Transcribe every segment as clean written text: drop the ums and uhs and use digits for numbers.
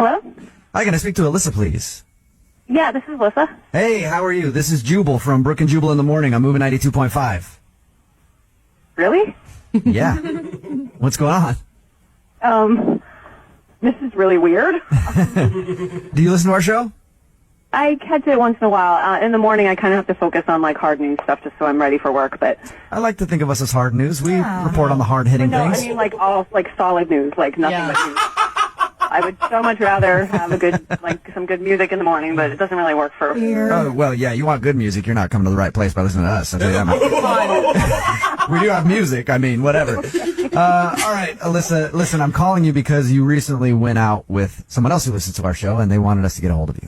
Hello? Hi, can I speak to Alyssa, please? Yeah, this is Alyssa. Hey, how are you? This is Jubal from Brook and Jubal in the Morning. I'm moving 92.5. Really? Yeah. What's going on? This is really weird. Do you listen to our show? I catch it once in a while. In the morning, I kind of have to focus on, like, hard news stuff just so I'm ready for work, but... I like to think of us as hard news. We report on the hard-hitting No, things. I mean, like, all, like, solid news, like, nothing but news. I would so much rather have a good, like, some good music in the morning, but it doesn't really work for... Oh, well, yeah, you want good music. You're not coming to the right place by listening to us. I'll tell you that much. We do have music. I mean, whatever. All right, Alyssa, listen, I'm calling you because you recently went out with someone else who listens to our show, and they wanted us to get a hold of you.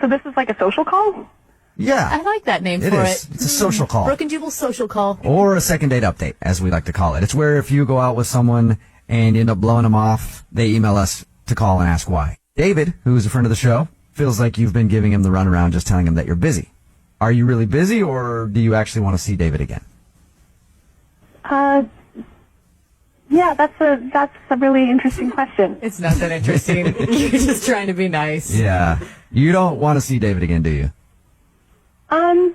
So this is like a social call? Yeah. I like that name It for is. it. It's a social call. Brook and Jubal social call. Or a second date update, as we like to call it. It's where if you go out with someone and you end up blowing them off, they email us to call and ask why. David, who is a friend of the show, feels like you've been giving him the runaround just telling him that you're busy. Are you really busy, or do you actually want to see David again? Yeah, that's a really interesting question. It's not that interesting. You're just trying to be nice. Yeah. You don't want to see David again, do you? No,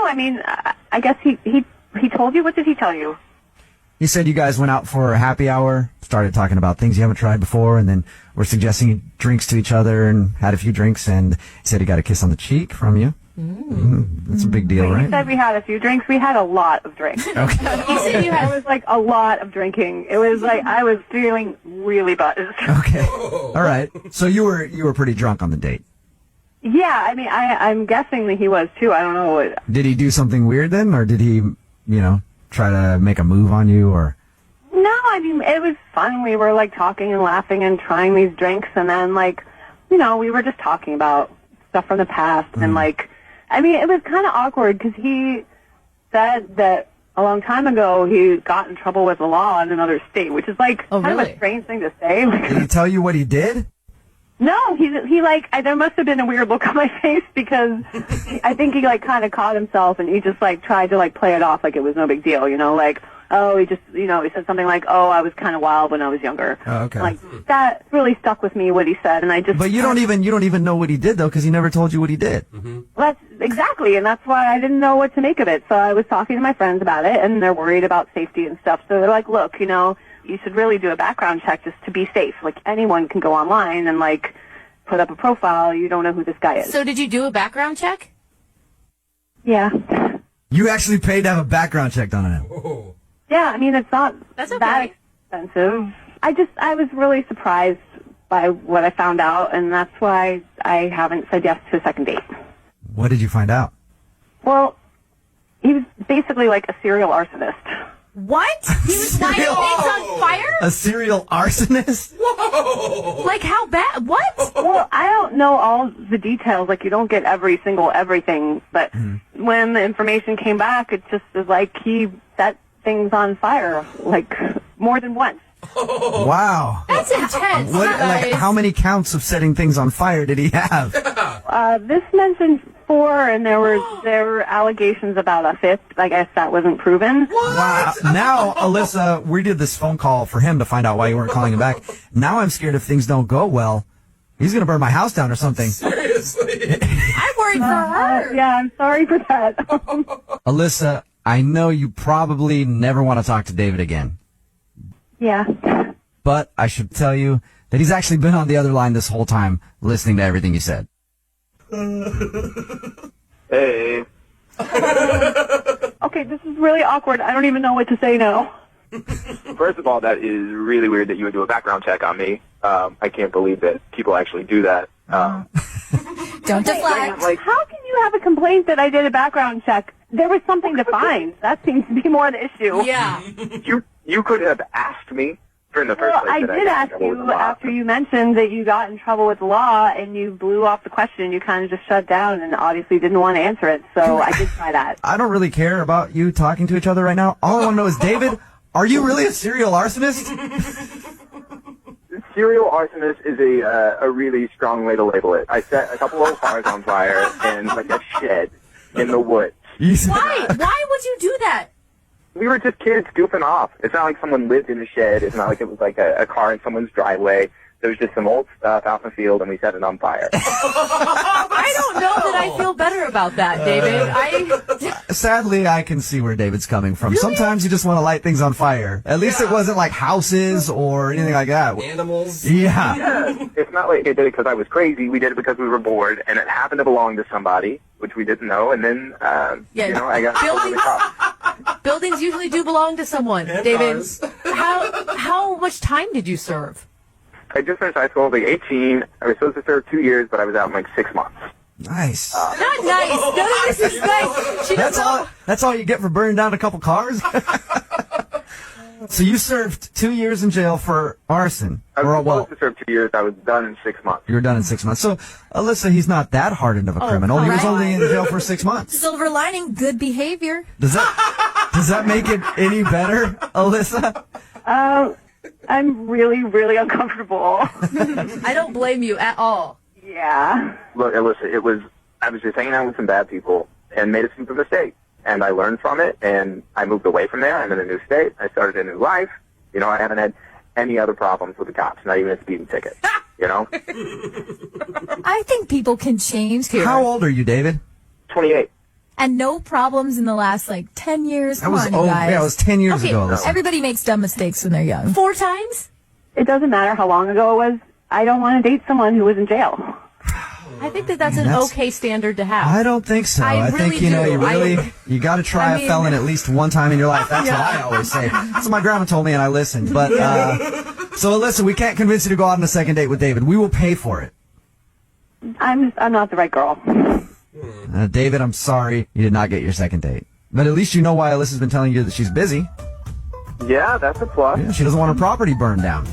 I mean, I guess he told you? What did he tell you? He said you guys went out for a happy hour, started talking about things you haven't tried before, and then were suggesting drinks to each other and had a few drinks, and he said he got a kiss on the cheek from you. That's a big deal, He right? said we had a few drinks. We had a lot of drinks. Okay. You said you It had... was like a lot of drinking. It was like I was feeling really buzzed. Okay. All right. So you were pretty drunk on the date. Yeah, I mean, I'm guessing that he was too. I don't know. Did he do something weird then, or did he, try to make a move on you, or? No, I mean, it was fun. We were like talking and laughing and trying these drinks, and then we were just talking about stuff from the past, and it was kind of awkward because he said that a long time ago he got in trouble with the law in another state, which is kind of really? a strange thing to say. Did he tell you what he did? No, there must have been a weird look on my face because I think he kind of caught himself and he just tried to play it off like it was no big deal, he just, he said something like, oh, I was kind of wild when I was younger. Oh, okay. That really stuck with me, what he said, and I just... But you don't even know what he did, though, because he never told you what he did. Well, that's exactly, and that's why I didn't know what to make of it. So I was talking to my friends about it, and they're worried about safety and stuff. So they're like, look, you should really do a background check just to be safe. Anyone can go online and, put up a profile. You don't know who this guy is. So did you do a background check? Yeah. You actually paid to have a background check done on him. Yeah, I mean, it's not That's okay. that expensive. I was really surprised by what I found out, and that's why I haven't said yes to a second date. What did you find out? Well, he was basically like a serial arsonist. What? He was lighting things on fire? A serial arsonist? Like how bad? What? Well, I don't know all the details. You don't get every single everything. But when the information came back, it just was like he set things on fire, more than once. Wow. That's intense. guys. How many counts of setting things on fire did he have? This mentioned 4, and there were allegations about a 5th. I guess that wasn't proven. Wow. Now, Alyssa, we did this phone call for him to find out why you weren't calling him back. Now I'm scared if things don't go well, he's going to burn my house down or something. Seriously. I'm worried for her. Yeah, I'm sorry for that. Alyssa, I know you probably never want to talk to David again, Yeah. but I should tell you that he's actually been on the other line this whole time listening to everything you said. Hey. Okay, this is really awkward. I don't even know what to say now. First of all, that is really weird that you would do a background check on me. I can't believe that people actually do that. Don't deflect. How can you have a complaint that I did a background check? There was something to find. That seems to be more the issue. Yeah. You could have asked me in the first Well, place. I that did got in ask trouble with the you law. after you mentioned that you got in trouble with the law and you blew off the question. You kind of just shut down and obviously didn't want to answer it. So I did try that. I don't really care about you talking to each other right now. All I want to know is, David, are you really a serial arsonist? Serial arsonist is a really strong way to label it. I set a couple of cars on fire in a shed in the woods. Why? Why would you do that? We were just kids goofing off. It's not like someone lived in the shed. It's not like it was like a car in someone's driveway. There was just some old stuff out in the field, and we set it on fire. I don't know that I feel better about that, David. Sadly, I can see where David's coming from. Sometimes you just want to light things on fire. At least it wasn't like houses or anything like that. Animals. Yeah. It's not like I did it because I was crazy. We did it because we were bored, and it happened to belong to somebody, which we didn't know. And then, I got over the top. Buildings usually do belong to someone, And David. cars. How much time did you serve? I just finished high school. I was like 18. I was supposed to serve 2 years, but I was out in like 6 months. Nice. Not nice. None of this is nice. She That's doesn't. That's all you get for burning down a couple cars? So you served 2 years in jail for arson. I Or, was well, supposed to serve 2 years. I was done in 6 months. you were done in 6 months. So, Alyssa, he's not that hardened of a criminal. He was right. only in jail for 6 months. Silver lining, good behavior. Does that make it any better, Alyssa? I'm really, really uncomfortable. I don't blame you at all. Yeah. Look, Alyssa, I was just hanging out with some bad people and made a stupid mistake. And I learned from it, and I moved away from there. I'm in a new state. I started a new life. I haven't had any other problems with the cops, not even a speeding ticket. I think people can change here. How old are you, David? 28. And no problems in the last, 10 years. Come on, you guys. Yeah, it was 10 years Okay, ago, Alyssa. Everybody makes dumb mistakes when they're young. 4 times? It doesn't matter how long ago it was. I don't want to date someone who was in jail. I think that's an That's- okay standard to have. I don't think so. I think, really do. you got to try I a mean- felon at least one time in your life. That's what I always say. That's what my grandma told me, and I listened. But, so Alyssa, we can't convince you to go out on a second date with David. We will pay for it. I'm not the right girl. David, I'm sorry you did not get your second date. But at least you know why Alyssa's been telling you that she's busy. Yeah, that's a plus. Yeah, she doesn't want her property burned down.